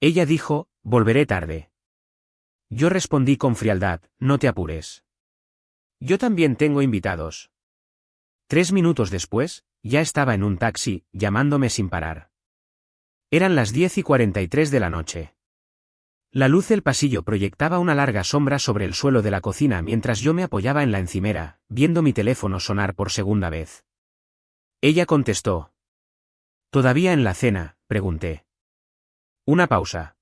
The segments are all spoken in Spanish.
Ella dijo, volveré tarde. Yo respondí con frialdad, no te apures. Yo también tengo invitados. 3 minutos después, ya estaba en un taxi, llamándome sin parar. Eran las 10:43 de la noche. La luz del pasillo proyectaba una larga sombra sobre el suelo de la cocina mientras yo me apoyaba en la encimera, viendo mi teléfono sonar por segunda vez. Ella contestó. ¿Todavía en la cena?, pregunté. Una pausa.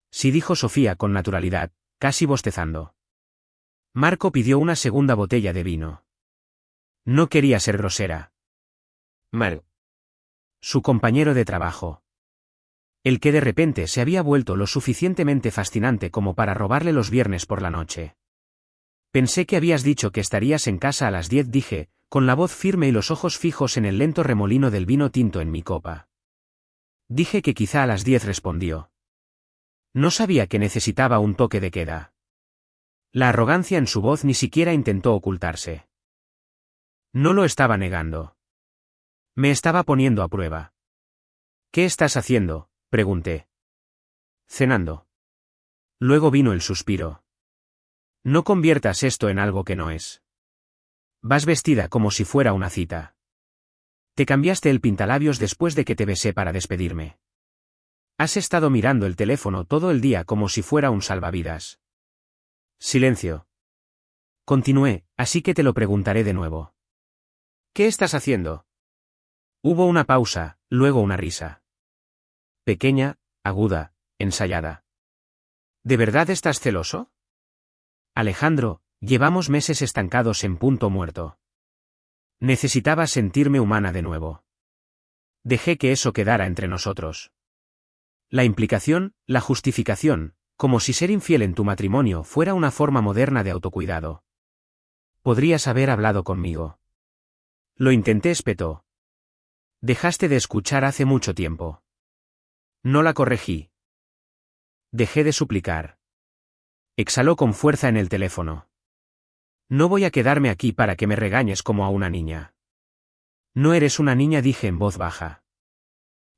Sí, dijo Sofía con naturalidad, casi bostezando. Marco pidió una segunda botella de vino. No quería ser grosera. Marco. Su compañero de trabajo. El que de repente se había vuelto lo suficientemente fascinante como para robarle los viernes por la noche. Pensé que habías dicho que estarías en casa a las 10, dije, con la voz firme y los ojos fijos en el lento remolino del vino tinto en mi copa. Dije que quizá a las 10, respondió. No sabía que necesitaba un toque de queda. La arrogancia en su voz ni siquiera intentó ocultarse. No lo estaba negando. Me estaba poniendo a prueba. ¿Qué estás haciendo?, pregunté. Cenando. Luego vino el suspiro. No conviertas esto en algo que no es. Vas vestida como si fuera una cita. Te cambiaste el pintalabios después de que te besé para despedirme. Has estado mirando el teléfono todo el día como si fuera un salvavidas. Silencio. Continué, así que te lo preguntaré de nuevo. ¿Qué estás haciendo? Hubo una pausa, luego una risa. Pequeña, aguda, ensayada. ¿De verdad estás celoso? Alejandro, llevamos meses estancados en punto muerto. Necesitaba sentirme humana de nuevo. Dejé que eso quedara entre nosotros. La implicación, la justificación, como si ser infiel en tu matrimonio fuera una forma moderna de autocuidado. Podrías haber hablado conmigo. Lo intenté, espetó. Dejaste de escuchar hace mucho tiempo. No la corregí. Dejé de suplicar. Exhaló con fuerza en el teléfono. No voy a quedarme aquí para que me regañes como a una niña. No eres una niña, dije en voz baja.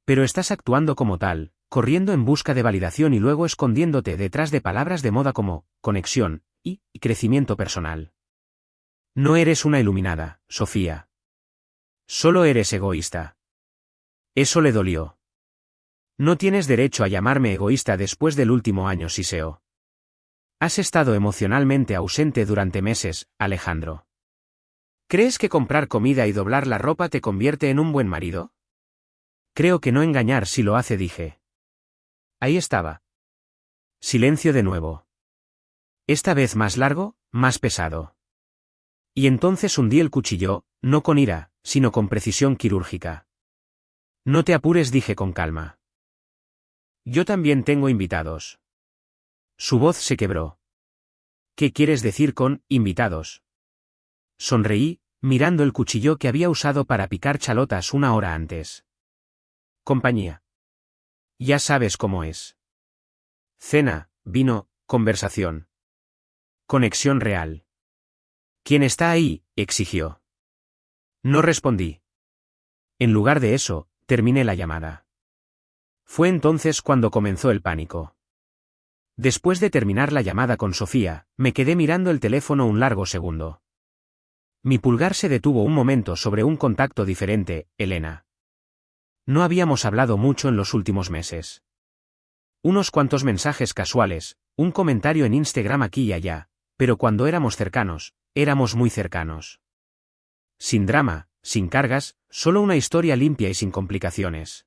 Pero estás actuando como tal, corriendo en busca de validación y luego escondiéndote detrás de palabras de moda como conexión y crecimiento personal. No eres una iluminada, Sofía. Solo eres egoísta. Eso le dolió. No tienes derecho a llamarme egoísta después del último año, siseó. Has estado emocionalmente ausente durante meses, Alejandro. ¿Crees que comprar comida y doblar la ropa te convierte en un buen marido? Creo que no engañar si lo hace, dije. Ahí estaba. Silencio de nuevo. Esta vez más largo, más pesado. Y entonces hundí el cuchillo, no con ira, sino con precisión quirúrgica. No te apures, dije con calma. Yo también tengo invitados. Su voz se quebró. ¿Qué quieres decir con invitados? Sonreí, mirando el cuchillo que había usado para picar chalotas una hora antes. Compañía. Ya sabes cómo es. Cena, vino, conversación. Conexión real. ¿Quién está ahí?, exigió. No respondí. En lugar de eso, terminé la llamada. Fue entonces cuando comenzó el pánico. Después de terminar la llamada con Sofía, me quedé mirando el teléfono un largo segundo. Mi pulgar se detuvo un momento sobre un contacto diferente, Elena. No habíamos hablado mucho en los últimos meses. Unos cuantos mensajes casuales, un comentario en Instagram aquí y allá, pero cuando éramos cercanos, éramos muy cercanos. Sin drama, sin cargas, solo una historia limpia y sin complicaciones.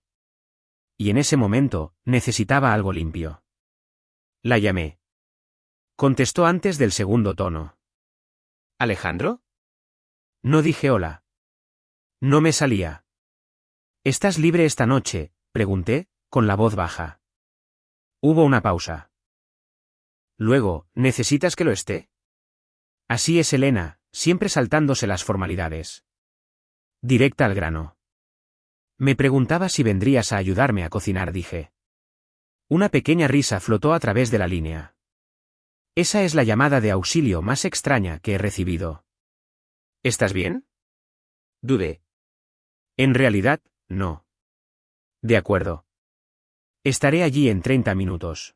Y en ese momento, necesitaba algo limpio. La llamé. Contestó antes del segundo tono. ¿Alejandro? No dije hola. No me salía. ¿Estás libre esta noche?, pregunté, con la voz baja. Hubo una pausa. Luego, ¿necesitas que lo esté? Así es Elena, siempre saltándose las formalidades. Directa al grano. Me preguntaba si vendrías a ayudarme a cocinar, dije. Una pequeña risa flotó a través de la línea. Esa es la llamada de auxilio más extraña que he recibido. ¿Estás bien? Dudé. En realidad, no. De acuerdo. Estaré allí en 30 minutos.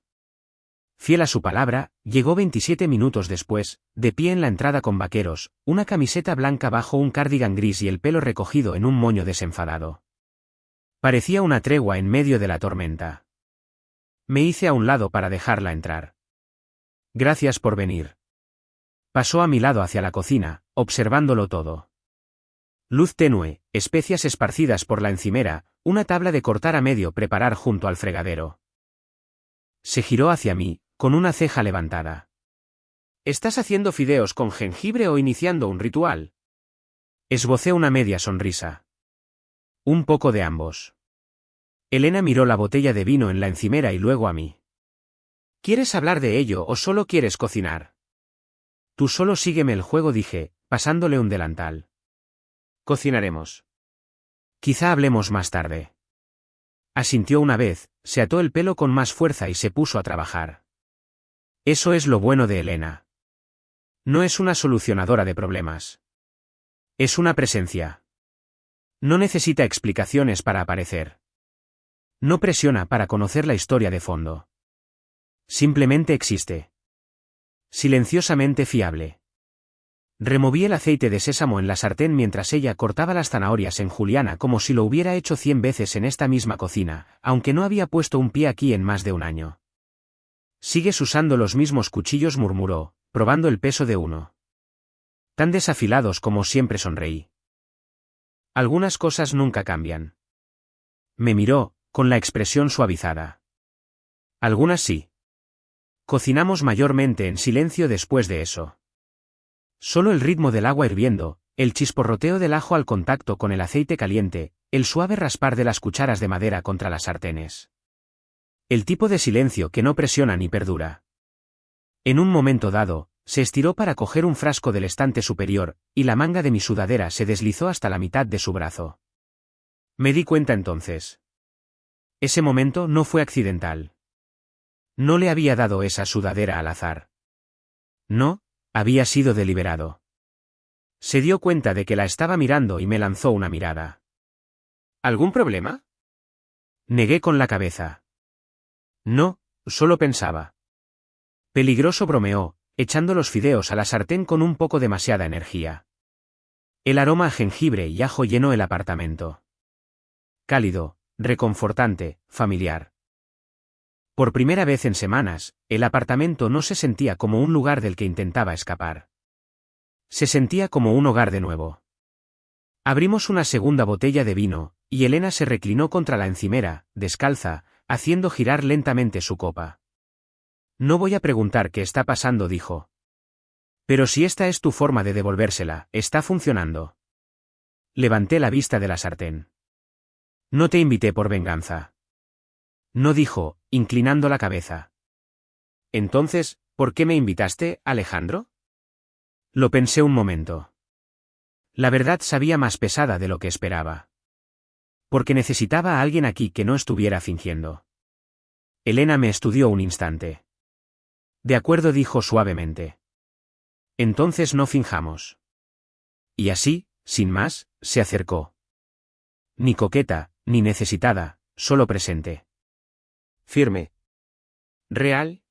Fiel a su palabra, llegó 27 minutos después, de pie en la entrada con vaqueros, una camiseta blanca bajo un cardigan gris y el pelo recogido en un moño desenfadado. Parecía una tregua en medio de la tormenta. Me hice a un lado para dejarla entrar. Gracias por venir. Pasó a mi lado hacia la cocina, observándolo todo. Luz tenue, especias esparcidas por la encimera, una tabla de cortar a medio preparar junto al fregadero. Se giró hacia mí, con una ceja levantada. ¿Estás haciendo fideos con jengibre o iniciando un ritual? Esbocé una media sonrisa. Un poco de ambos. Elena miró la botella de vino en la encimera y luego a mí. ¿Quieres hablar de ello o solo quieres cocinar? Tú solo sígueme el juego, dije, pasándole un delantal. Cocinaremos. Quizá hablemos más tarde. Asintió una vez, se ató el pelo con más fuerza y se puso a trabajar. Eso es lo bueno de Elena. No es una solucionadora de problemas. Es una presencia. No necesita explicaciones para aparecer. No presiona para conocer la historia de fondo. Simplemente existe. Silenciosamente fiable. Removí el aceite de sésamo en la sartén mientras ella cortaba las zanahorias en juliana como si lo hubiera hecho 100 veces en esta misma cocina, aunque no había puesto un pie aquí en más de un año. Sigues usando los mismos cuchillos, murmuró, probando el peso de uno. Tan desafilados como siempre, sonreí. Algunas cosas nunca cambian. Me miró, con la expresión suavizada. Algunas sí. Cocinamos mayormente en silencio después de eso. Solo el ritmo del agua hirviendo, el chisporroteo del ajo al contacto con el aceite caliente, el suave raspar de las cucharas de madera contra las sartenes. El tipo de silencio que no presiona ni perdura. En un momento dado, se estiró para coger un frasco del estante superior, y la manga de mi sudadera se deslizó hasta la mitad de su brazo. Me di cuenta entonces. Ese momento no fue accidental. No le había dado esa sudadera al azar. No, había sido deliberado. Se dio cuenta de que la estaba mirando y me lanzó una mirada. ¿Algún problema? Negué con la cabeza. No, solo pensaba. Peligroso, bromeó, echando los fideos a la sartén con un poco demasiada energía. El aroma a jengibre y ajo llenó el apartamento. Cálido, reconfortante, familiar. Por primera vez en semanas, el apartamento no se sentía como un lugar del que intentaba escapar. Se sentía como un hogar de nuevo. Abrimos una segunda botella de vino, y Elena se reclinó contra la encimera, descalza, haciendo girar lentamente su copa. No voy a preguntar qué está pasando, dijo. Pero si esta es tu forma de devolvérsela, está funcionando. Levanté la vista de la sartén. No te invité por venganza. No, dijo, inclinando la cabeza. Entonces, ¿por qué me invitaste, Alejandro? Lo pensé un momento. La verdad sabía más pesada de lo que esperaba. Porque necesitaba a alguien aquí que no estuviera fingiendo. Elena me estudió un instante. De acuerdo, dijo suavemente. Entonces no finjamos. Y así, sin más, se acercó. Ni coqueta, ni necesitada, solo presente. Firme. ¿Real?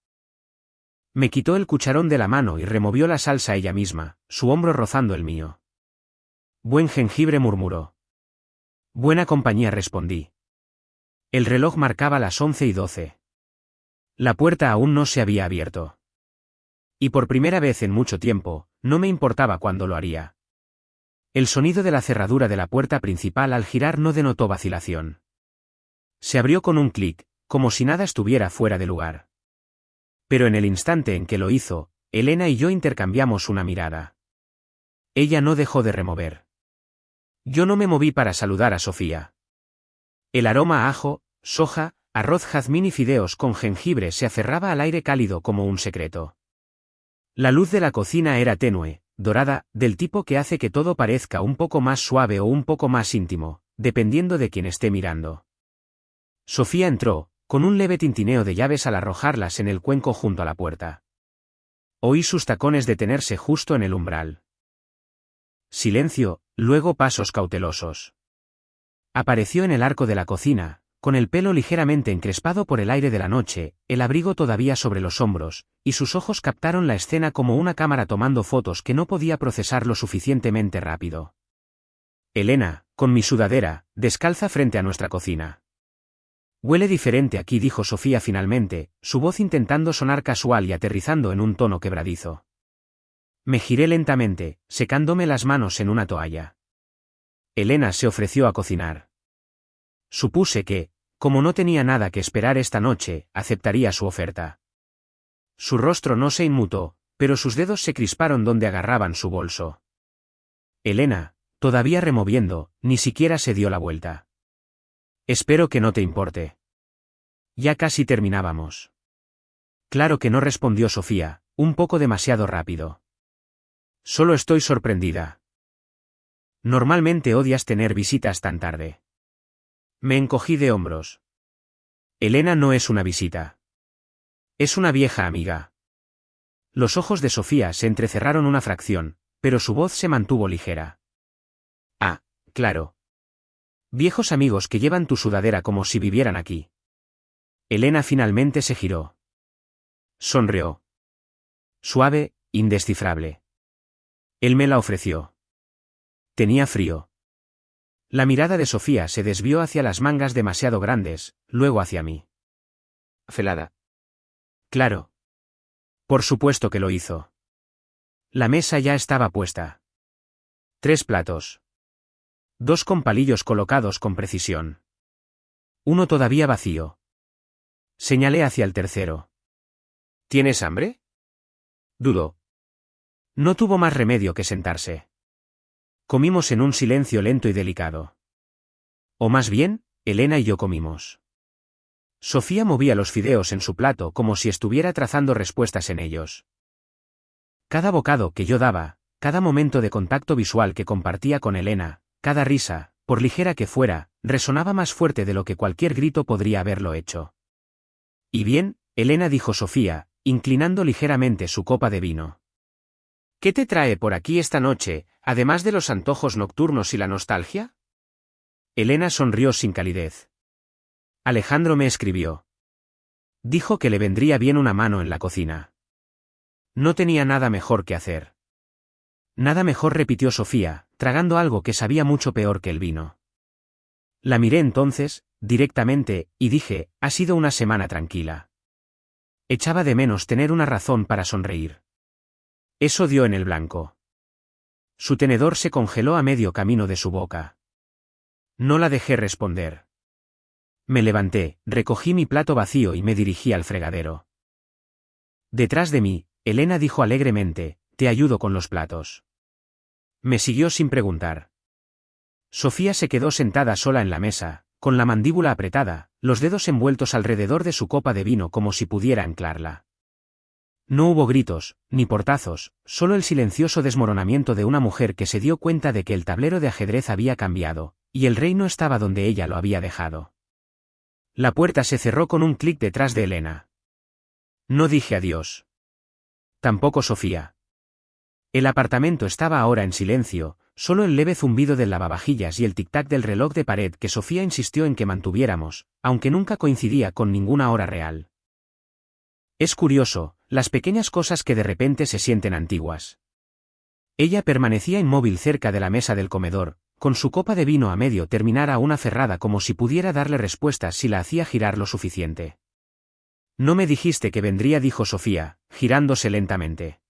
Me quitó el cucharón de la mano y removió la salsa ella misma, su hombro rozando el mío. Buen jengibre, murmuró. Buena compañía, respondí. El reloj marcaba las 11:12. La puerta aún no se había abierto. Y por primera vez en mucho tiempo, no me importaba cuándo lo haría. El sonido de la cerradura de la puerta principal al girar no denotó vacilación. Se abrió con un clic, como si nada estuviera fuera de lugar. Pero en el instante en que lo hizo, Elena y yo intercambiamos una mirada. Ella no dejó de remover. Yo no me moví para saludar a Sofía. El aroma a ajo, soja, arroz, jazmín y fideos con jengibre se aferraba al aire cálido como un secreto. La luz de la cocina era tenue, dorada, del tipo que hace que todo parezca un poco más suave o un poco más íntimo, dependiendo de quien esté mirando. Sofía entró, con un leve tintineo de llaves al arrojarlas en el cuenco junto a la puerta. Oí sus tacones detenerse justo en el umbral. Silencio, luego pasos cautelosos. Apareció en el arco de la cocina, con el pelo ligeramente encrespado por el aire de la noche, el abrigo todavía sobre los hombros, y sus ojos captaron la escena como una cámara tomando fotos que no podía procesar lo suficientemente rápido. Elena, con mi sudadera, descalza frente a nuestra cocina. Huele diferente aquí, dijo Sofía finalmente, su voz intentando sonar casual y aterrizando en un tono quebradizo. Me giré lentamente, secándome las manos en una toalla. Elena se ofreció a cocinar. Supuse que, como no tenía nada que esperar esta noche, aceptaría su oferta. Su rostro no se inmutó, pero sus dedos se crisparon donde agarraban su bolso. Elena, todavía removiendo, ni siquiera se dio la vuelta. Espero que no te importe. Ya casi terminábamos. Claro que no, respondió Sofía, un poco demasiado rápido. Solo estoy sorprendida. Normalmente odias tener visitas tan tarde. Me encogí de hombros. Elena no es una visita. Es una vieja amiga. Los ojos de Sofía se entrecerraron una fracción, pero su voz se mantuvo ligera. Ah, claro. Viejos amigos que llevan tu sudadera como si vivieran aquí. Elena finalmente se giró. Sonrió. Suave, indescifrable. Él me la ofreció. Tenía frío. La mirada de Sofía se desvió hacia las mangas demasiado grandes, luego hacia mí. Felada. Claro. Por supuesto que lo hizo. La mesa ya estaba puesta. 3 platos. 2 con palillos colocados con precisión. Uno todavía vacío. Señalé hacia el tercero. ¿Tienes hambre? Dudó. No tuvo más remedio que sentarse. Comimos en un silencio lento y delicado. O más bien, Elena y yo comimos. Sofía movía los fideos en su plato como si estuviera trazando respuestas en ellos. Cada bocado que yo daba, cada momento de contacto visual que compartía con Elena, cada risa, por ligera que fuera, resonaba más fuerte de lo que cualquier grito podría haberlo hecho. Y bien, Elena, dijo Sofía, inclinando ligeramente su copa de vino. ¿Qué te trae por aquí esta noche, además de los antojos nocturnos y la nostalgia? Elena sonrió sin calidez. Alejandro me escribió. Dijo que le vendría bien una mano en la cocina. No tenía nada mejor que hacer. Nada mejor, repitió Sofía, tragando algo que sabía mucho peor que el vino. La miré entonces, directamente, y dije, ha sido una semana tranquila. Echaba de menos tener una razón para sonreír. Eso dio en el blanco. Su tenedor se congeló a medio camino de su boca. No la dejé responder. Me levanté, recogí mi plato vacío y me dirigí al fregadero. Detrás de mí, Elena dijo alegremente, te ayudo con los platos. Me siguió sin preguntar. Sofía se quedó sentada sola en la mesa, con la mandíbula apretada, los dedos envueltos alrededor de su copa de vino como si pudiera anclarla. No hubo gritos, ni portazos, solo el silencioso desmoronamiento de una mujer que se dio cuenta de que el tablero de ajedrez había cambiado, y el rey no estaba donde ella lo había dejado. La puerta se cerró con un clic detrás de Elena. No dije adiós. Tampoco Sofía. El apartamento estaba ahora en silencio, solo el leve zumbido del lavavajillas y el tic-tac del reloj de pared que Sofía insistió en que mantuviéramos, aunque nunca coincidía con ninguna hora real. Es curioso, las pequeñas cosas que de repente se sienten antiguas. Ella permanecía inmóvil cerca de la mesa del comedor, con su copa de vino a medio terminar aún aferrada como si pudiera darle respuestas si la hacía girar lo suficiente. No me dijiste que vendría, dijo Sofía, girándose lentamente.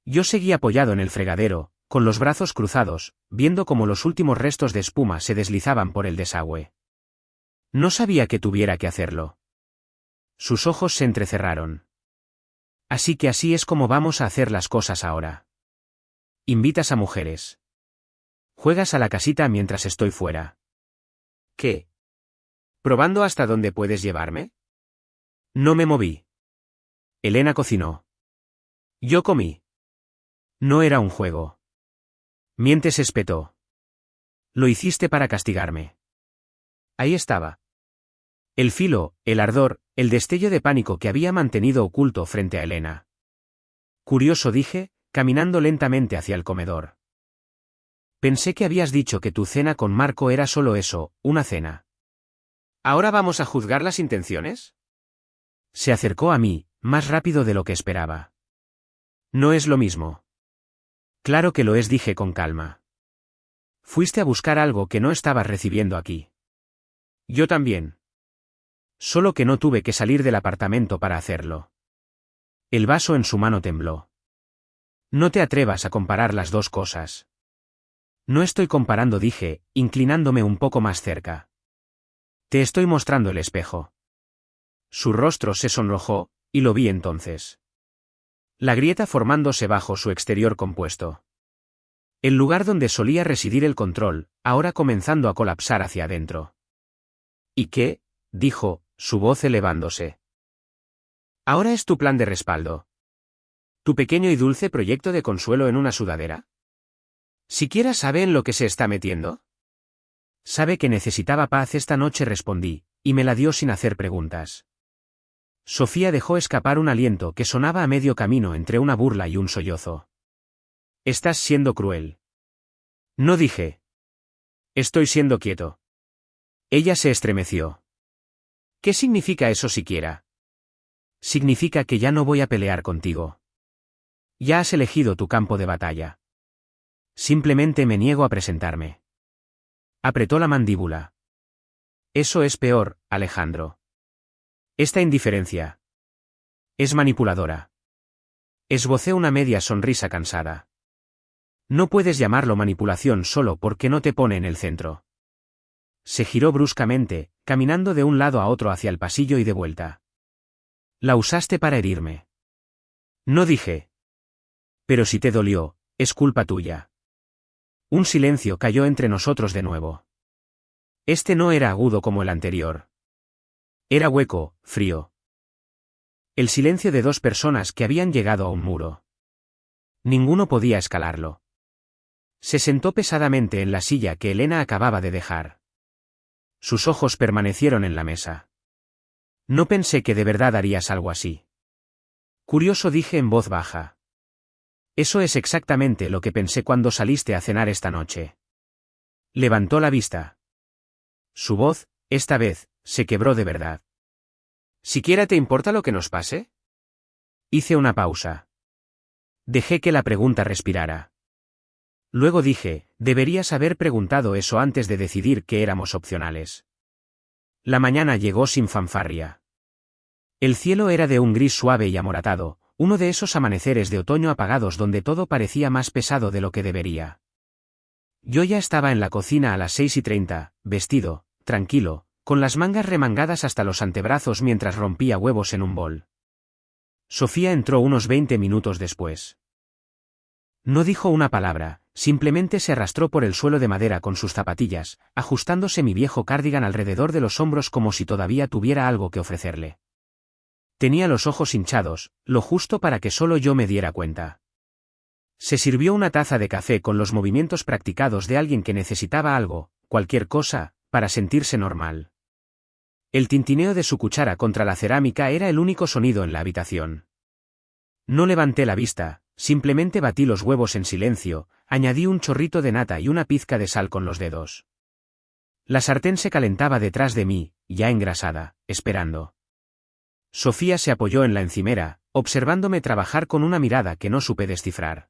Yo seguí apoyado en el fregadero, con los brazos cruzados, viendo cómo los últimos restos de espuma se deslizaban por el desagüe. No sabía que tuviera que hacerlo. Sus ojos se entrecerraron. Así que así es como vamos a hacer las cosas ahora. Invitas a mujeres. Juegas a la casita mientras estoy fuera. ¿Qué? ¿Probando hasta dónde puedes llevarme? No me moví. Elena cocinó. Yo comí. No era un juego. Mientes, espetó. Lo hiciste para castigarme. Ahí estaba. El filo, el ardor, el destello de pánico que había mantenido oculto frente a Elena. Curioso, dije, caminando lentamente hacia el comedor. Pensé que habías dicho que tu cena con Marco era solo eso, una cena. ¿Ahora vamos a juzgar las intenciones? Se acercó a mí, más rápido de lo que esperaba. No es lo mismo. Claro que lo es, dije con calma. Fuiste a buscar algo que no estabas recibiendo aquí. Yo también. Solo que no tuve que salir del apartamento para hacerlo. El vaso en su mano tembló. No te atrevas a comparar las dos cosas. No estoy comparando, dije, inclinándome un poco más cerca. Te estoy mostrando el espejo. Su rostro se sonrojó, y lo vi entonces. La grieta formándose bajo su exterior compuesto. El lugar donde solía residir el control, ahora comenzando a colapsar hacia adentro. ¿Y qué? Dijo, su voz elevándose. ¿Ahora es tu plan de respaldo? ¿Tu pequeño y dulce proyecto de consuelo en una sudadera? ¿Siquiera sabe en lo que se está metiendo? Sabe que necesitaba paz esta noche, respondí, y me la dio sin hacer preguntas. Sofía dejó escapar un aliento que sonaba a medio camino entre una burla y un sollozo. Estás siendo cruel. No, dije. Estoy siendo quieto. Ella se estremeció. ¿Qué significa eso siquiera? Significa que ya no voy a pelear contigo. Ya has elegido tu campo de batalla. Simplemente me niego a presentarme. Apretó la mandíbula. Eso es peor, Alejandro. Esta indiferencia. Es manipuladora. Esbocé una media sonrisa cansada. No puedes llamarlo manipulación solo porque no te pone en el centro. Se giró bruscamente, caminando de un lado a otro hacia el pasillo y de vuelta. La usaste para herirme. No, dije. Pero si te dolió, es culpa tuya. Un silencio cayó entre nosotros de nuevo. Este no era agudo como el anterior. Era hueco, frío. El silencio de dos personas que habían llegado a un muro. Ninguno podía escalarlo. Se sentó pesadamente en la silla que Elena acababa de dejar. Sus ojos permanecieron en la mesa. No pensé que de verdad harías algo así. Curioso, dije en voz baja. Eso es exactamente lo que pensé cuando saliste a cenar esta noche. Levantó la vista. Su voz, esta vez, se quebró de verdad. ¿Siquiera te importa lo que nos pase? Hice una pausa. Dejé que la pregunta respirara. Luego dije, deberías haber preguntado eso antes de decidir que éramos opcionales. La mañana llegó sin fanfarria. El cielo era de un gris suave y amoratado, uno de esos amaneceres de otoño apagados donde todo parecía más pesado de lo que debería. Yo ya estaba en la cocina a las 6:30, vestido, tranquilo, con las mangas remangadas hasta los antebrazos mientras rompía huevos en un bol. Sofía entró unos 20 minutos después. No dijo una palabra, simplemente se arrastró por el suelo de madera con sus zapatillas, ajustándose mi viejo cardigan alrededor de los hombros como si todavía tuviera algo que ofrecerle. Tenía los ojos hinchados, lo justo para que solo yo me diera cuenta. Se sirvió una taza de café con los movimientos practicados de alguien que necesitaba algo, cualquier cosa, para sentirse normal. El tintineo de su cuchara contra la cerámica era el único sonido en la habitación. No levanté la vista, simplemente batí los huevos en silencio, añadí un chorrito de nata y una pizca de sal con los dedos. La sartén se calentaba detrás de mí, ya engrasada, esperando. Sofía se apoyó en la encimera, observándome trabajar con una mirada que no supe descifrar.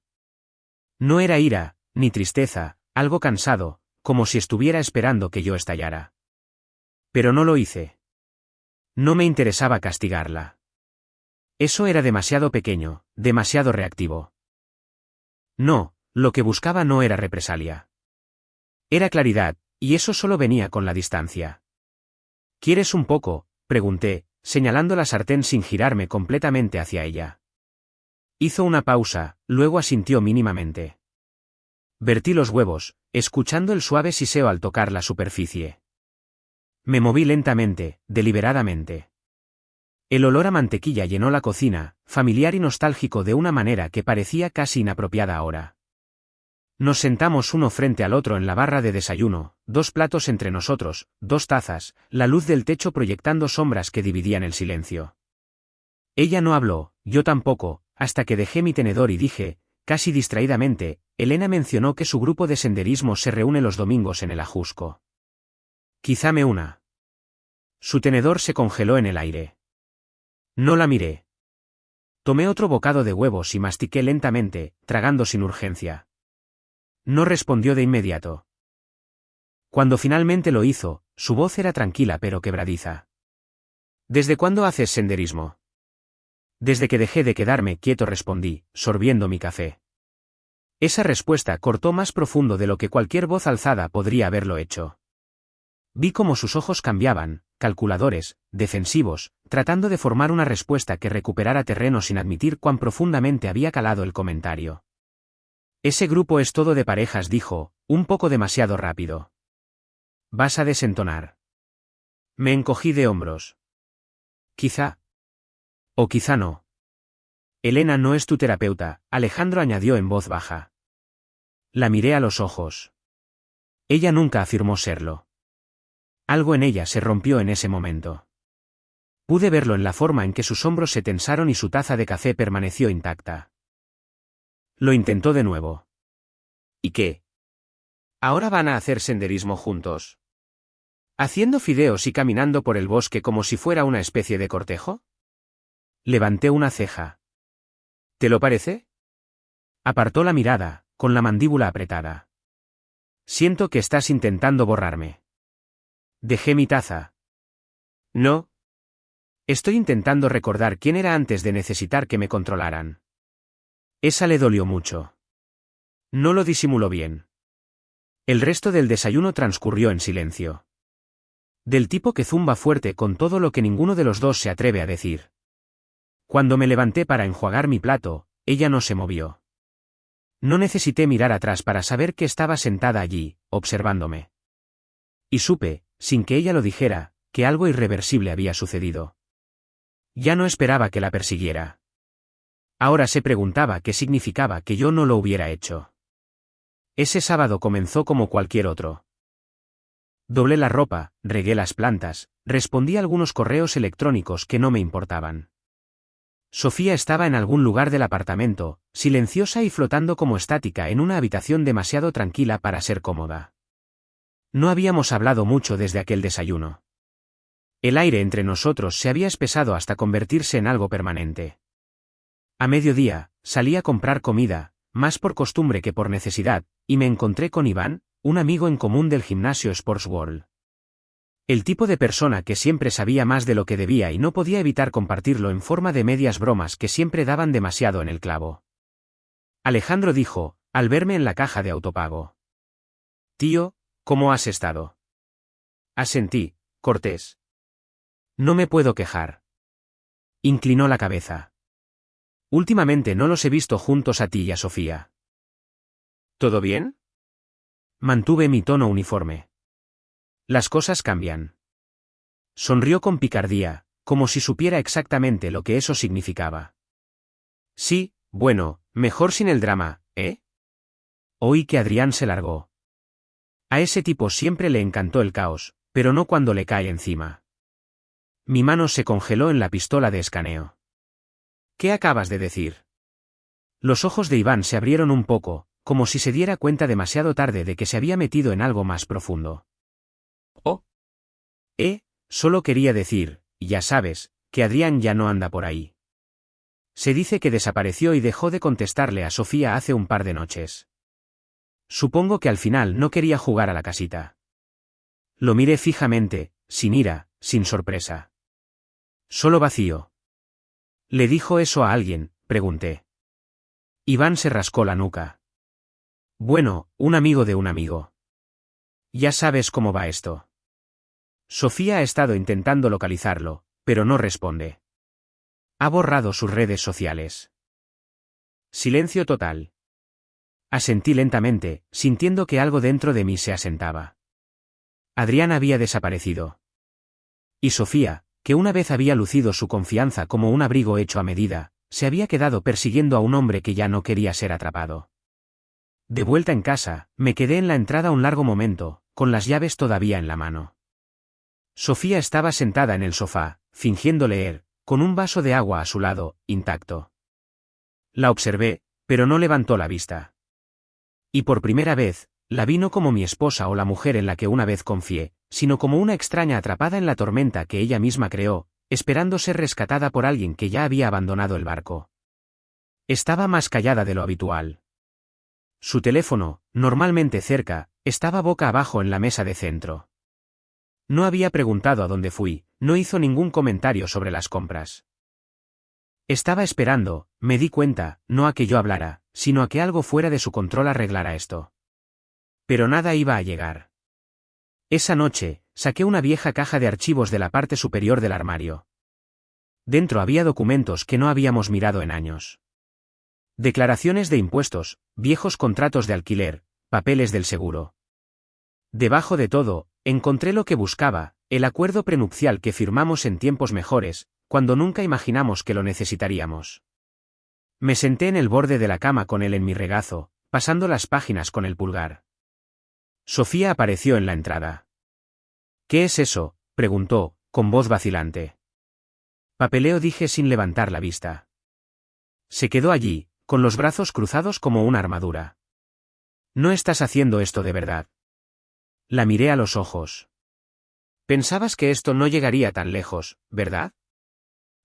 No era ira, ni tristeza, algo cansado, como si estuviera esperando que yo estallara. Pero no lo hice. No me interesaba castigarla. Eso era demasiado pequeño, demasiado reactivo. No, lo que buscaba no era represalia. Era claridad, y eso solo venía con la distancia. ¿Quieres un poco?, pregunté, señalando la sartén sin girarme completamente hacia ella. Hizo una pausa, luego asintió mínimamente. Vertí los huevos, escuchando el suave siseo al tocar la superficie. Me moví lentamente, deliberadamente. El olor a mantequilla llenó la cocina, familiar y nostálgico de una manera que parecía casi inapropiada ahora. Nos sentamos uno frente al otro en la barra de desayuno, dos platos entre nosotros, dos tazas, la luz del techo proyectando sombras que dividían el silencio. Ella no habló, yo tampoco, hasta que dejé mi tenedor y dije, casi distraídamente, Elena mencionó que su grupo de senderismo se reúne los domingos en el Ajusco. Quizá me una. Su tenedor se congeló en el aire. No la miré. Tomé otro bocado de huevos y mastiqué lentamente, tragando sin urgencia. No respondió de inmediato. Cuando finalmente lo hizo, su voz era tranquila pero quebradiza. ¿Desde cuándo haces senderismo? Desde que dejé de quedarme quieto, respondí, sorbiendo mi café. Esa respuesta cortó más profundo de lo que cualquier voz alzada podría haberlo hecho. Vi cómo sus ojos cambiaban, calculadores, defensivos, tratando de formar una respuesta que recuperara terreno sin admitir cuán profundamente había calado el comentario. Ese grupo es todo de parejas, dijo, un poco demasiado rápido. Vas a desentonar. Me encogí de hombros. Quizá. O quizá no. Elena no es tu terapeuta, Alejandro añadió en voz baja. La miré a los ojos. Ella nunca afirmó serlo. Algo en ella se rompió en ese momento. Pude verlo en la forma en que sus hombros se tensaron y su taza de café permaneció intacta. Lo intentó de nuevo. ¿Y qué? ¿Ahora van a hacer senderismo juntos? ¿Haciendo fideos y caminando por el bosque como si fuera una especie de cortejo? Levanté una ceja. ¿Te lo parece? Apartó la mirada, con la mandíbula apretada. Siento que estás intentando borrarme. Dejé mi taza. No. Estoy intentando recordar quién era antes de necesitar que me controlaran. Esa le dolió mucho. No lo disimuló bien. El resto del desayuno transcurrió en silencio. Del tipo que zumba fuerte con todo lo que ninguno de los dos se atreve a decir. Cuando me levanté para enjuagar mi plato, ella no se movió. No necesité mirar atrás para saber que estaba sentada allí, observándome. Y supe, sin que ella lo dijera, que algo irreversible había sucedido. Ya no esperaba que la persiguiera. Ahora se preguntaba qué significaba que yo no lo hubiera hecho. Ese sábado comenzó como cualquier otro. Doblé la ropa, regué las plantas, respondí a algunos correos electrónicos que no me importaban. Sofía estaba en algún lugar del apartamento, silenciosa y flotando como estática en una habitación demasiado tranquila para ser cómoda. No habíamos hablado mucho desde aquel desayuno. El aire entre nosotros se había espesado hasta convertirse en algo permanente. A mediodía, salí a comprar comida, más por costumbre que por necesidad, y me encontré con Iván, un amigo en común del gimnasio Sports World. El tipo de persona que siempre sabía más de lo que debía y no podía evitar compartirlo en forma de medias bromas que siempre daban demasiado en el clavo. Alejandro dijo, al verme en la caja de autopago. Tío, ¿cómo has estado? Asentí, cortés. No me puedo quejar. Inclinó la cabeza. Últimamente no los he visto juntos a ti y a Sofía. ¿Todo bien? Mantuve mi tono uniforme. Las cosas cambian. Sonrió con picardía, como si supiera exactamente lo que eso significaba. Sí, bueno, mejor sin el drama, ¿eh? Oí que Adrián se largó. A ese tipo siempre le encantó el caos, pero no cuando le cae encima. Mi mano se congeló en la pistola de escaneo. ¿Qué acabas de decir? Los ojos de Iván se abrieron un poco, como si se diera cuenta demasiado tarde de que se había metido en algo más profundo. Oh. Solo quería decir, ya sabes, que Adrián ya no anda por ahí. Se dice que desapareció y dejó de contestarle a Sofía hace un par de noches. Supongo que al final no quería jugar a la casita. Lo miré fijamente, sin ira, sin sorpresa. Solo vacío. ¿Le dijo eso a alguien?, pregunté. Iván se rascó la nuca. Bueno, un amigo de un amigo. Ya sabes cómo va esto. Sofía ha estado intentando localizarlo, pero no responde. Ha borrado sus redes sociales. Silencio total. Asentí lentamente, sintiendo que algo dentro de mí se asentaba. Adrián había desaparecido. Y Sofía, que una vez había lucido su confianza como un abrigo hecho a medida, se había quedado persiguiendo a un hombre que ya no quería ser atrapado. De vuelta en casa, me quedé en la entrada un largo momento, con las llaves todavía en la mano. Sofía estaba sentada en el sofá, fingiendo leer, con un vaso de agua a su lado, intacto. La observé, pero no levantó la vista. Y por primera vez, la vi no como mi esposa o la mujer en la que una vez confié, sino como una extraña atrapada en la tormenta que ella misma creó, esperando ser rescatada por alguien que ya había abandonado el barco. Estaba más callada de lo habitual. Su teléfono, normalmente cerca, estaba boca abajo en la mesa de centro. No había preguntado a dónde fui, no hizo ningún comentario sobre las compras. Estaba esperando, me di cuenta, no a que yo hablara, sino a que algo fuera de su control arreglara esto. Pero nada iba a llegar. Esa noche, saqué una vieja caja de archivos de la parte superior del armario. Dentro había documentos que no habíamos mirado en años. Declaraciones de impuestos, viejos contratos de alquiler, papeles del seguro. Debajo de todo, encontré lo que buscaba, el acuerdo prenupcial que firmamos en tiempos mejores, cuando nunca imaginamos que lo necesitaríamos. Me senté en el borde de la cama con él en mi regazo, pasando las páginas con el pulgar. Sofía apareció en la entrada. ¿Qué es eso?, preguntó, con voz vacilante. Papeleo, dije sin levantar la vista. Se quedó allí, con los brazos cruzados como una armadura. ¿No estás haciendo esto de verdad? La miré a los ojos. Pensabas que esto no llegaría tan lejos, ¿verdad?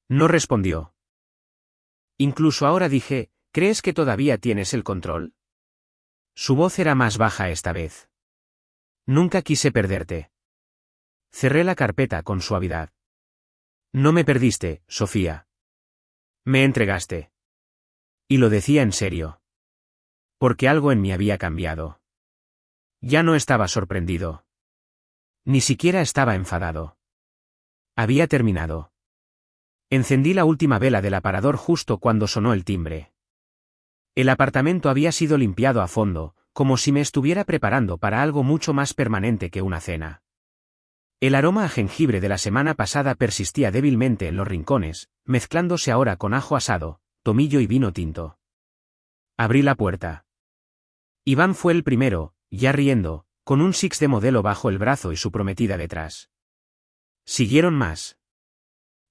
No respondió. Incluso ahora, dije, ¿crees que todavía tienes el control? Su voz era más baja esta vez. Nunca quise perderte. Cerré la carpeta con suavidad. No me perdiste, Sofía. Me entregaste. Y lo decía en serio. Porque algo en mí había cambiado. Ya no estaba sorprendido. Ni siquiera estaba enfadado. Había terminado. Encendí la última vela del aparador justo cuando sonó el timbre. El apartamento había sido limpiado a fondo, como si me estuviera preparando para algo mucho más permanente que una cena. El aroma a jengibre de la semana pasada persistía débilmente en los rincones, mezclándose ahora con ajo asado, tomillo y vino tinto. Abrí la puerta. Iván fue el primero, ya riendo, con un Six de modelo bajo el brazo y su prometida detrás. Siguieron más.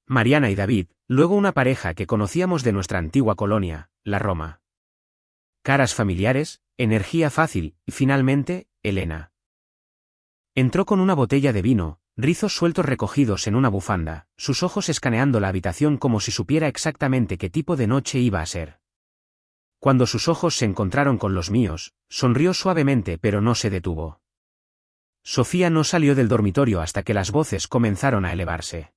Mariana y David, luego una pareja que conocíamos de nuestra antigua colonia, la Roma. Caras familiares, energía fácil, y finalmente, Elena. Entró con una botella de vino, rizos sueltos recogidos en una bufanda, sus ojos escaneando la habitación como si supiera exactamente qué tipo de noche iba a ser. Cuando sus ojos se encontraron con los míos, sonrió suavemente pero no se detuvo. Sofía no salió del dormitorio hasta que las voces comenzaron a elevarse.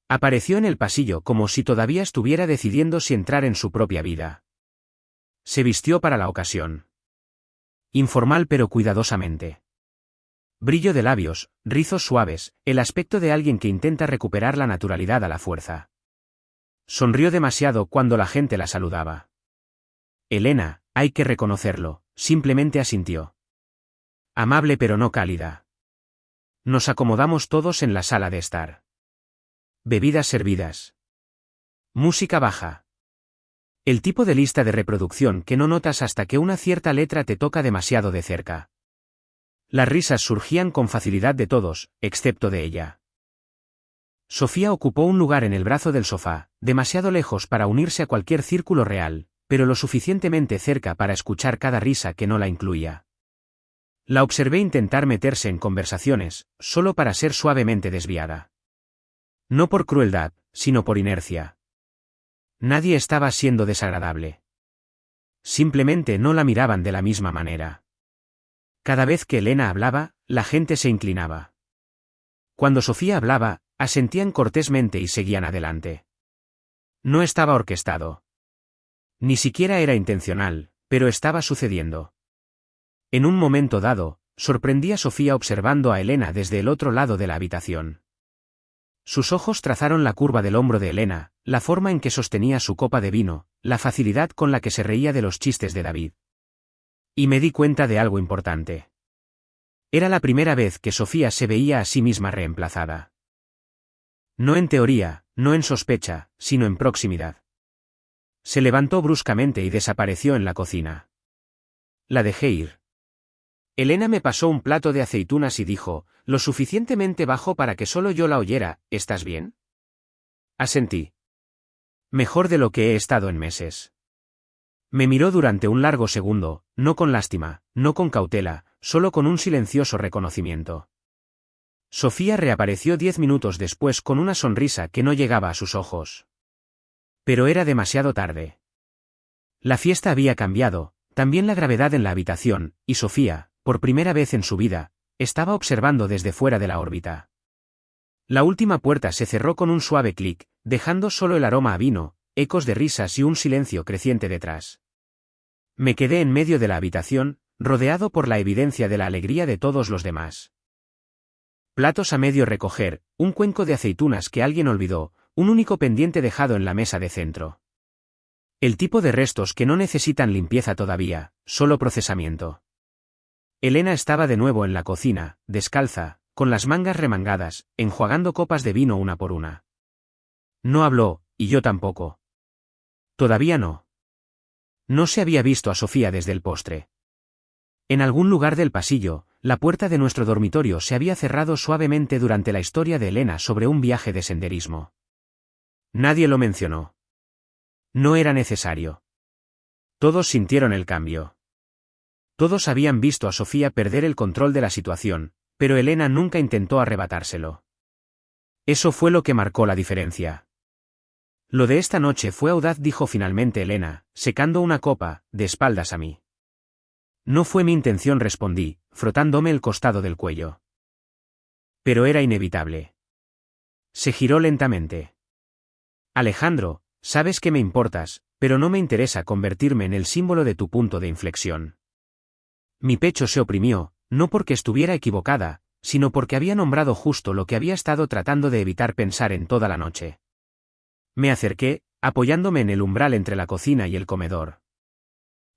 Apareció en el pasillo como si todavía estuviera decidiendo si entrar en su propia vida. Se vistió para la ocasión. Informal pero cuidadosamente. Brillo de labios, rizos suaves, el aspecto de alguien que intenta recuperar la naturalidad a la fuerza. Sonrió demasiado cuando la gente la saludaba. Elena, hay que reconocerlo, simplemente asintió. Amable pero no cálida. Nos acomodamos todos en la sala de estar. Bebidas servidas. Música baja. El tipo de lista de reproducción que no notas hasta que una cierta letra te toca demasiado de cerca. Las risas surgían con facilidad de todos, excepto de ella. Sofía ocupó un lugar en el brazo del sofá, demasiado lejos para unirse a cualquier círculo real, pero lo suficientemente cerca para escuchar cada risa que no la incluía. La observé intentar meterse en conversaciones, solo para ser suavemente desviada. No por crueldad, sino por inercia. Nadie estaba siendo desagradable. Simplemente no la miraban de la misma manera. Cada vez que Elena hablaba, la gente se inclinaba. Cuando Sofía hablaba, asentían cortésmente y seguían adelante. No estaba orquestado. Ni siquiera era intencional, pero estaba sucediendo. En un momento dado, sorprendí a Sofía observando a Elena desde el otro lado de la habitación. Sus ojos trazaron la curva del hombro de Elena, la forma en que sostenía su copa de vino, la facilidad con la que se reía de los chistes de David. Y me di cuenta de algo importante. Era la primera vez que Sofía se veía a sí misma reemplazada. No en teoría, no en sospecha, sino en proximidad. Se levantó bruscamente y desapareció en la cocina. La dejé ir. Elena me pasó un plato de aceitunas y dijo, lo suficientemente bajo para que solo yo la oyera, ¿estás bien? Asentí. Mejor de lo que he estado en meses. Me miró durante un largo segundo, no con lástima, no con cautela, solo con un silencioso reconocimiento. Sofía reapareció 10 minutos después con una sonrisa que no llegaba a sus ojos. Pero era demasiado tarde. La fiesta había cambiado, también la gravedad en la habitación, y Sofía, por primera vez en su vida, estaba observando desde fuera de la órbita. La última puerta se cerró con un suave clic, dejando solo el aroma a vino, ecos de risas y un silencio creciente detrás. Me quedé en medio de la habitación, rodeado por la evidencia de la alegría de todos los demás. Platos a medio recoger, un cuenco de aceitunas que alguien olvidó, un único pendiente dejado en la mesa de centro. El tipo de restos que no necesitan limpieza todavía, solo procesamiento. Elena estaba de nuevo en la cocina, descalza, con las mangas remangadas, enjuagando copas de vino una por una. No habló, y yo tampoco. Todavía no. No se había visto a Sofía desde el postre. En algún lugar del pasillo, la puerta de nuestro dormitorio se había cerrado suavemente durante la historia de Elena sobre un viaje de senderismo. Nadie lo mencionó. No era necesario. Todos sintieron el cambio. Todos habían visto a Sofía perder el control de la situación, pero Elena nunca intentó arrebatárselo. Eso fue lo que marcó la diferencia. Lo de esta noche fue audaz, dijo finalmente Elena, secando una copa, de espaldas a mí. No fue mi intención, respondí, frotándome el costado del cuello. Pero era inevitable. Se giró lentamente. Alejandro, sabes que me importas, pero no me interesa convertirme en el símbolo de tu punto de inflexión. Mi pecho se oprimió, no porque estuviera equivocada, sino porque había nombrado justo lo que había estado tratando de evitar pensar en toda la noche. Me acerqué, apoyándome en el umbral entre la cocina y el comedor.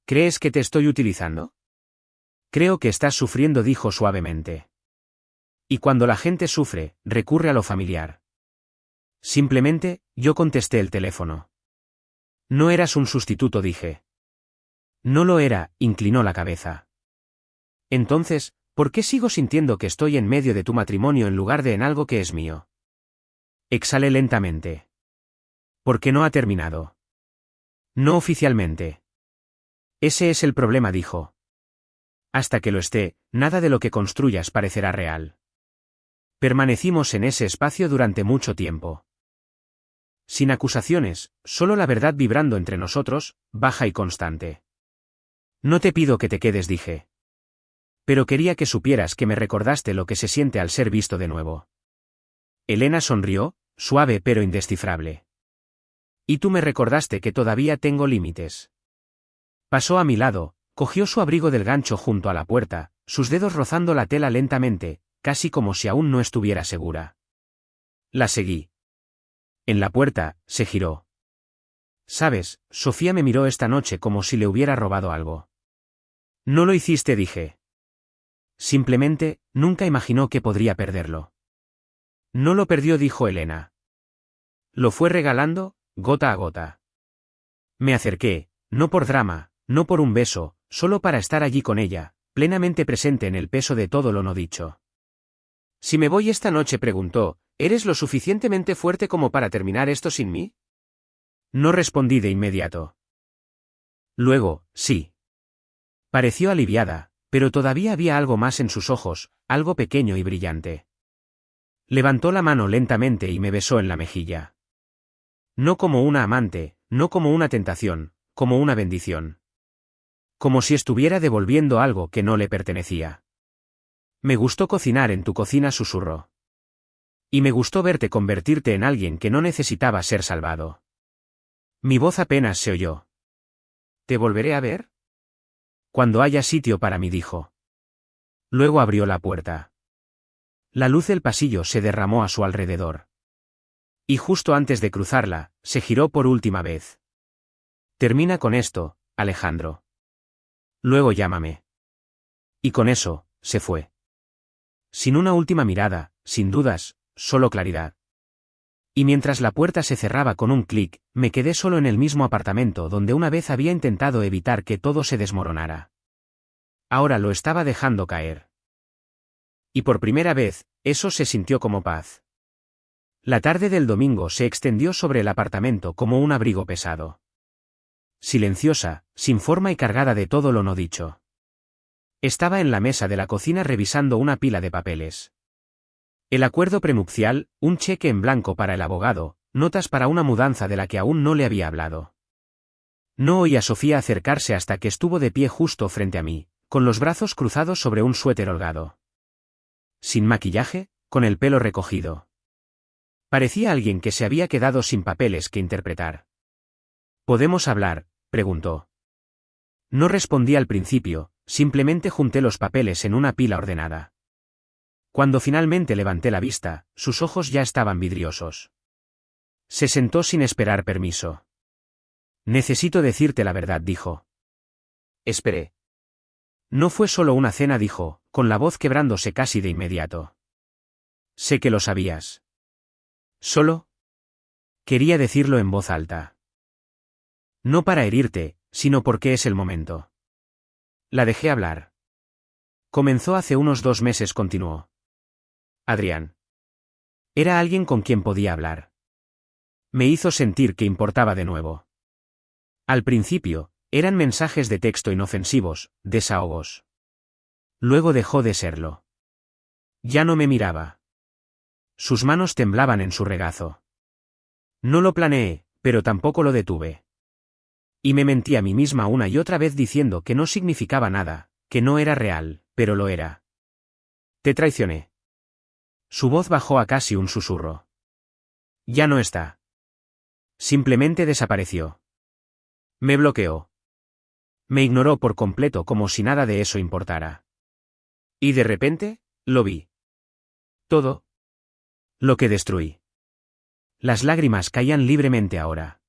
¿Crees que te estoy utilizando? Creo que estás sufriendo, dijo suavemente. Y cuando la gente sufre, recurre a lo familiar. Simplemente, yo contesté el teléfono. No eras un sustituto, dije. No lo era, inclinó la cabeza. Entonces, ¿por qué sigo sintiendo que estoy en medio de tu matrimonio en lugar de en algo que es mío? Exhalé lentamente. ¿Por qué no ha terminado? No oficialmente. Ese es el problema, dijo. Hasta que lo esté, nada de lo que construyas parecerá real. Permanecimos en ese espacio durante mucho tiempo. Sin acusaciones, solo la verdad vibrando entre nosotros, baja y constante. No te pido que te quedes, dije. Pero quería que supieras que me recordaste lo que se siente al ser visto de nuevo. Elena sonrió, suave pero indescifrable. Y tú me recordaste que todavía tengo límites. Pasó a mi lado, cogió su abrigo del gancho junto a la puerta, sus dedos rozando la tela lentamente, casi como si aún no estuviera segura. La seguí. En la puerta, se giró. Sabes, Sofía me miró esta noche como si le hubiera robado algo. No lo hiciste, dije. Simplemente, nunca imaginó que podría perderlo. No lo perdió, dijo Elena. Lo fue regalando, gota a gota. Me acerqué, no por drama, no por un beso, solo para estar allí con ella, plenamente presente en el peso de todo lo no dicho. Si me voy esta noche, preguntó, ¿eres lo suficientemente fuerte como para terminar esto sin mí? No respondí de inmediato. Luego, sí. Pareció aliviada, pero todavía había algo más en sus ojos, algo pequeño y brillante. Levantó la mano lentamente y me besó en la mejilla. No como una amante, no como una tentación, como una bendición. Como si estuviera devolviendo algo que no le pertenecía. Me gustó cocinar en tu cocina, susurró. Y me gustó verte convertirte en alguien que no necesitaba ser salvado. Mi voz apenas se oyó. ¿Te volveré a ver? Cuando haya sitio para mí, dijo. Luego abrió la puerta. La luz del pasillo se derramó a su alrededor. Y justo antes de cruzarla, se giró por última vez. Termina con esto, Alejandro. Luego llámame. Y con eso, se fue. Sin una última mirada, sin dudas, solo claridad. Y mientras la puerta se cerraba con un clic, me quedé solo en el mismo apartamento donde una vez había intentado evitar que todo se desmoronara. Ahora lo estaba dejando caer. Y por primera vez, eso se sintió como paz. La tarde del domingo se extendió sobre el apartamento como un abrigo pesado. Silenciosa, sin forma y cargada de todo lo no dicho. Estaba en la mesa de la cocina revisando una pila de papeles. El acuerdo prenupcial, un cheque en blanco para el abogado, notas para una mudanza de la que aún no le había hablado. No oí a Sofía acercarse hasta que estuvo de pie justo frente a mí, con los brazos cruzados sobre un suéter holgado. Sin maquillaje, con el pelo recogido. Parecía alguien que se había quedado sin papeles que interpretar. ¿Podemos hablar?, preguntó. No respondí al principio, simplemente junté los papeles en una pila ordenada. Cuando finalmente levanté la vista, sus ojos ya estaban vidriosos. Se sentó sin esperar permiso. Necesito decirte la verdad, dijo. Esperé. No fue solo una cena, dijo, con la voz quebrándose casi de inmediato. Sé que lo sabías. Solo quería decirlo en voz alta. No para herirte, sino porque es el momento. La dejé hablar. Comenzó hace unos 2 meses, continuó. Adrián. Era alguien con quien podía hablar. Me hizo sentir que importaba de nuevo. Al principio, eran mensajes de texto inofensivos, desahogos. Luego dejó de serlo. Ya no me miraba. Sus manos temblaban en su regazo. No lo planeé, pero tampoco lo detuve. Y me mentí a mí misma una y otra vez diciendo que no significaba nada, que no era real, pero lo era. Te traicioné. Su voz bajó a casi un susurro. Ya no está. Simplemente desapareció. Me bloqueó. Me ignoró por completo como si nada de eso importara. Y de repente, lo vi. Todo. Lo que destruí. Las lágrimas caían libremente ahora.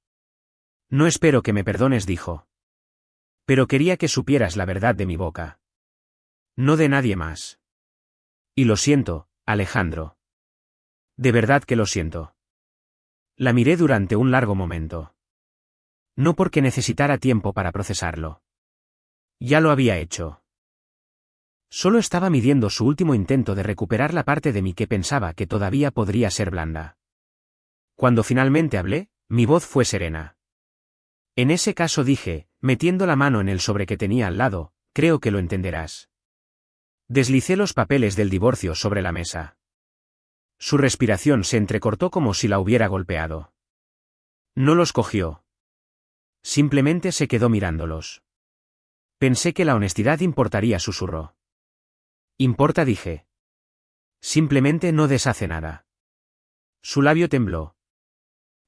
No espero que me perdones, dijo. Pero quería que supieras la verdad de mi boca. No de nadie más. Y lo siento, Alejandro. De verdad que lo siento. La miré durante un largo momento. No porque necesitara tiempo para procesarlo. Ya lo había hecho. Solo estaba midiendo su último intento de recuperar la parte de mí que pensaba que todavía podría ser blanda. Cuando finalmente hablé, mi voz fue serena. En ese caso, dije, metiendo la mano en el sobre que tenía al lado, creo que lo entenderás. Deslicé los papeles del divorcio sobre la mesa. Su respiración se entrecortó como si la hubiera golpeado. No los cogió. Simplemente se quedó mirándolos. Pensé que la honestidad importaría, susurró. Importa, dije. Simplemente no deshace nada. Su labio tembló.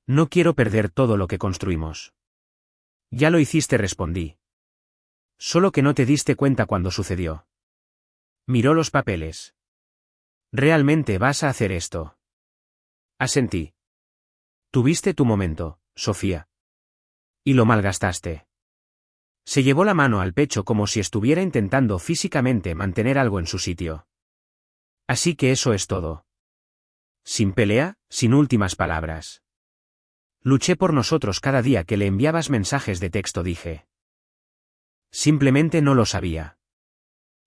No quiero perder todo lo que construimos. Ya lo hiciste, respondí. Solo que no te diste cuenta cuando sucedió. Miró los papeles. ¿Realmente vas a hacer esto? Asentí. Tuviste tu momento, Sofía. Y lo malgastaste. Se llevó la mano al pecho como si estuviera intentando físicamente mantener algo en su sitio. Así que eso es todo. Sin pelea, sin últimas palabras. Luché por nosotros cada día que le enviabas mensajes de texto, dije. Simplemente no lo sabía.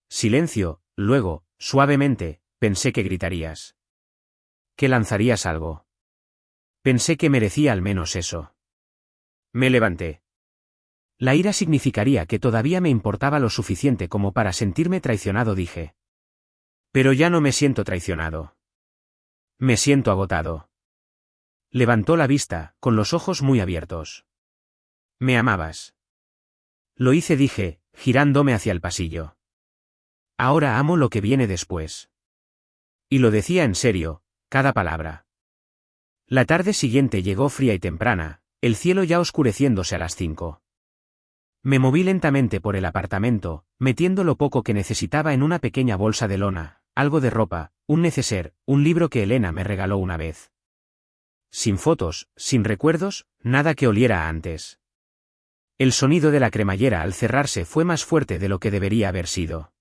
Silencio, luego, suavemente, pensé que gritarías. Que lanzarías algo. Pensé que merecía al menos eso. Me levanté. La ira significaría que todavía me importaba lo suficiente como para sentirme traicionado, dije. Pero ya no me siento traicionado. Me siento agotado. Levantó la vista, con los ojos muy abiertos. ¿Me amabas? Lo hice, dije, girándome hacia el pasillo. Ahora amo lo que viene después. Y lo decía en serio, cada palabra. La tarde siguiente llegó fría y temprana, el cielo ya oscureciéndose a las 5. Me moví lentamente por el apartamento, metiendo lo poco que necesitaba en una pequeña bolsa de lona, algo de ropa, un neceser, un libro que Elena me regaló una vez. Sin fotos, sin recuerdos, nada que oliera a antes. El sonido de la cremallera al cerrarse fue más fuerte de lo que debería haber sido.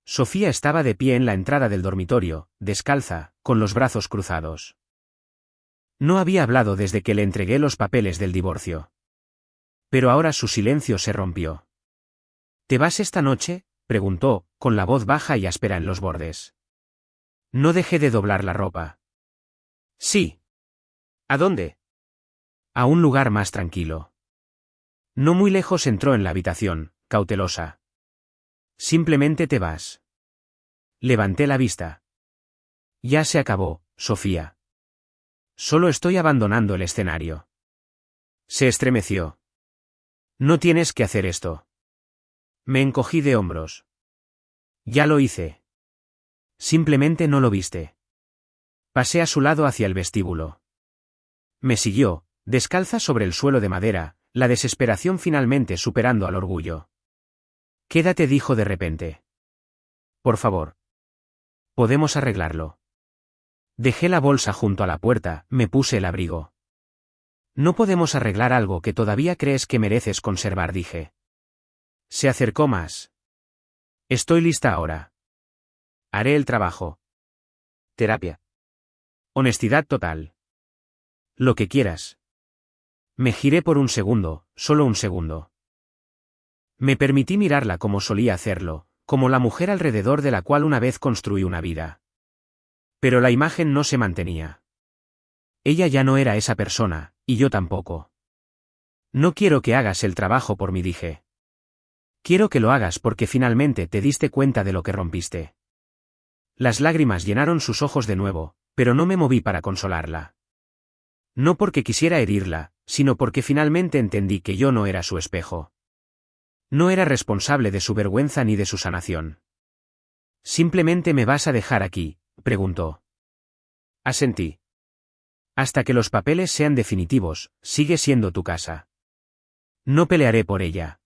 Sofía estaba de pie en la entrada del dormitorio, descalza, con los brazos cruzados. No había hablado desde que le entregué los papeles del divorcio. Pero ahora su silencio se rompió. ¿Te vas esta noche?, preguntó, con la voz baja y áspera en los bordes. No dejé de doblar la ropa. Sí. ¿A dónde? A un lugar más tranquilo. No muy lejos. Entró en la habitación, cautelosa. Simplemente te vas. Levanté la vista. Ya se acabó, Sofía. Solo estoy abandonando el escenario. Se estremeció. No tienes que hacer esto. Me encogí de hombros. Ya lo hice. Simplemente no lo viste. Pasé a su lado hacia el vestíbulo. Me siguió, descalza sobre el suelo de madera, la desesperación finalmente superando al orgullo. Quédate, dijo de repente. Por favor. Podemos arreglarlo. Dejé la bolsa junto a la puerta, me puse el abrigo. No podemos arreglar algo que todavía crees que mereces conservar, dije. Se acercó más. Estoy lista ahora. Haré el trabajo. Terapia. Honestidad total. Lo que quieras. Me giré por un segundo, solo un segundo. Me permití mirarla como solía hacerlo, como la mujer alrededor de la cual una vez construí una vida. Pero la imagen no se mantenía. Ella ya no era esa persona, y yo tampoco. No quiero que hagas el trabajo por mí, dije. Quiero que lo hagas porque finalmente te diste cuenta de lo que rompiste. Las lágrimas llenaron sus ojos de nuevo, pero no me moví para consolarla. No porque quisiera herirla, sino porque finalmente entendí que yo no era su espejo. No era responsable de su vergüenza ni de su sanación. ¿Simplemente me vas a dejar aquí?, preguntó. Asentí. Hasta que los papeles sean definitivos, sigue siendo tu casa. No pelearé por ella.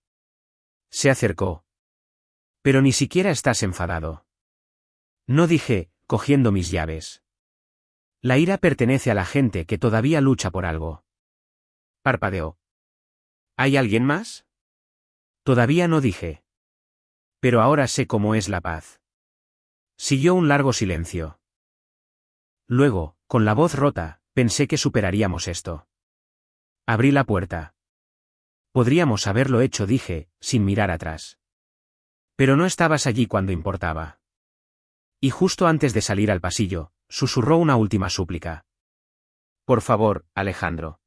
Se acercó. Pero ni siquiera estás enfadado. No, dije, cogiendo mis llaves. La ira pertenece a la gente que todavía lucha por algo. Parpadeó. ¿Hay alguien más? Todavía no, dije. Pero ahora sé cómo es la paz. Siguió un largo silencio. Luego, con la voz rota, pensé que superaríamos esto. Abrí la puerta. Podríamos haberlo hecho, dije, sin mirar atrás. Pero no estabas allí cuando importaba. Y justo antes de salir al pasillo, susurró una última súplica. Por favor, Alejandro.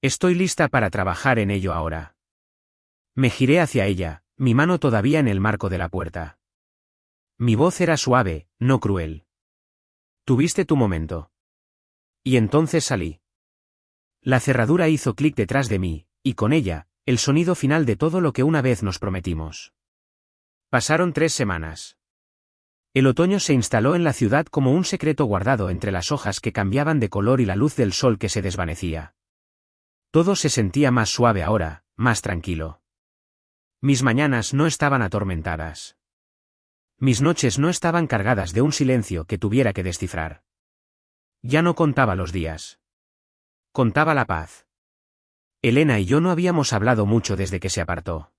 Estoy lista para trabajar en ello ahora. Me giré hacia ella, mi mano todavía en el marco de la puerta. Mi voz era suave, no cruel. Tuviste tu momento. Y entonces salí. La cerradura hizo clic detrás de mí, y con ella, el sonido final de todo lo que una vez nos prometimos. Pasaron 3 semanas. El otoño se instaló en la ciudad como un secreto guardado entre las hojas que cambiaban de color y la luz del sol que se desvanecía. Todo se sentía más suave ahora, más tranquilo. Mis mañanas no estaban atormentadas. Mis noches no estaban cargadas de un silencio que tuviera que descifrar. Ya no contaba los días. Contaba la paz. Elena y yo no habíamos hablado mucho desde que se apartó.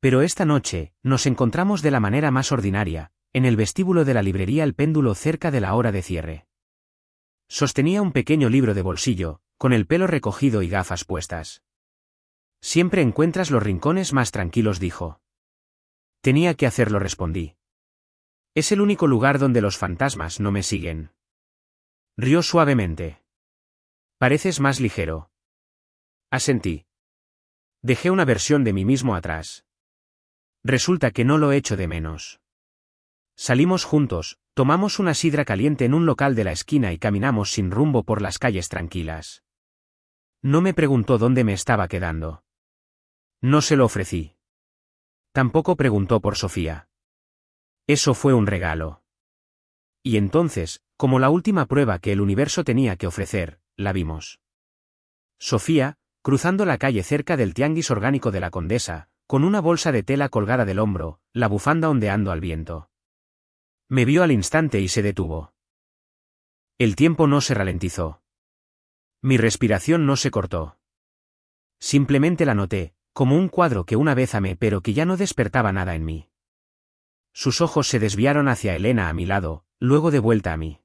Pero esta noche, nos encontramos de la manera más ordinaria, en el vestíbulo de la librería El Péndulo cerca de la hora de cierre. Sostenía un pequeño libro de bolsillo, con el pelo recogido y gafas puestas. Siempre encuentras los rincones más tranquilos, dijo. Tenía que hacerlo, respondí. Es el único lugar donde los fantasmas no me siguen. Rió suavemente. Pareces más ligero. Asentí. Dejé una versión de mí mismo atrás. Resulta que no lo echo de menos. Salimos juntos, tomamos una sidra caliente en un local de la esquina y caminamos sin rumbo por las calles tranquilas. No me preguntó dónde me estaba quedando. No se lo ofrecí. Tampoco preguntó por Sofía. Eso fue un regalo. Y entonces, como la última prueba que el universo tenía que ofrecer, la vimos. Sofía, cruzando la calle cerca del tianguis orgánico de la Condesa, con una bolsa de tela colgada del hombro, la bufanda ondeando al viento. Me vio al instante y se detuvo. El tiempo no se ralentizó. Mi respiración no se cortó. Simplemente la noté, como un cuadro que una vez amé pero que ya no despertaba nada en mí. Sus ojos se desviaron hacia Elena a mi lado, luego de vuelta a mí.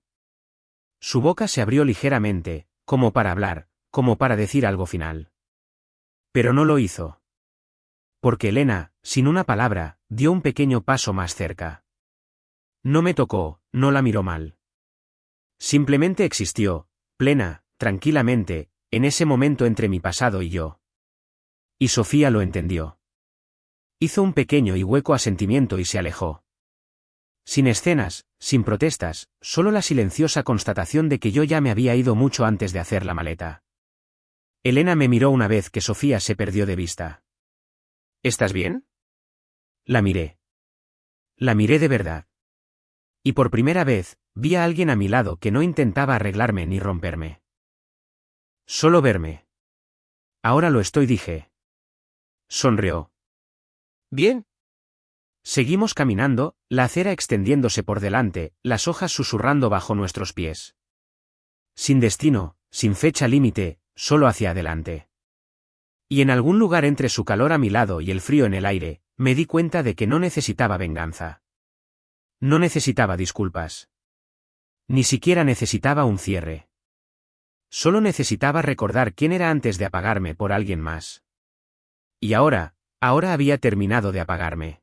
Su boca se abrió ligeramente, como para hablar, como para decir algo final. Pero no lo hizo. Porque Elena, sin una palabra, dio un pequeño paso más cerca. No me tocó, no la miró mal. Simplemente existió, plena, tranquilamente, en ese momento entre mi pasado y yo. Y Sofía lo entendió. Hizo un pequeño y hueco asentimiento y se alejó. Sin escenas, sin protestas, solo la silenciosa constatación de que yo ya me había ido mucho antes de hacer la maleta. Elena me miró una vez que Sofía se perdió de vista. ¿Estás bien? La miré. La miré de verdad. Y por primera vez, vi a alguien a mi lado que no intentaba arreglarme ni romperme. Solo verme. Ahora lo estoy, dije. Sonrió. Bien. Seguimos caminando, la acera extendiéndose por delante, las hojas susurrando bajo nuestros pies. Sin destino, sin fecha límite, solo hacia adelante. Y en algún lugar entre su calor a mi lado y el frío en el aire, me di cuenta de que no necesitaba venganza. No necesitaba disculpas. Ni siquiera necesitaba un cierre. Solo necesitaba recordar quién era antes de apagarme por alguien más. Y ahora había terminado de apagarme.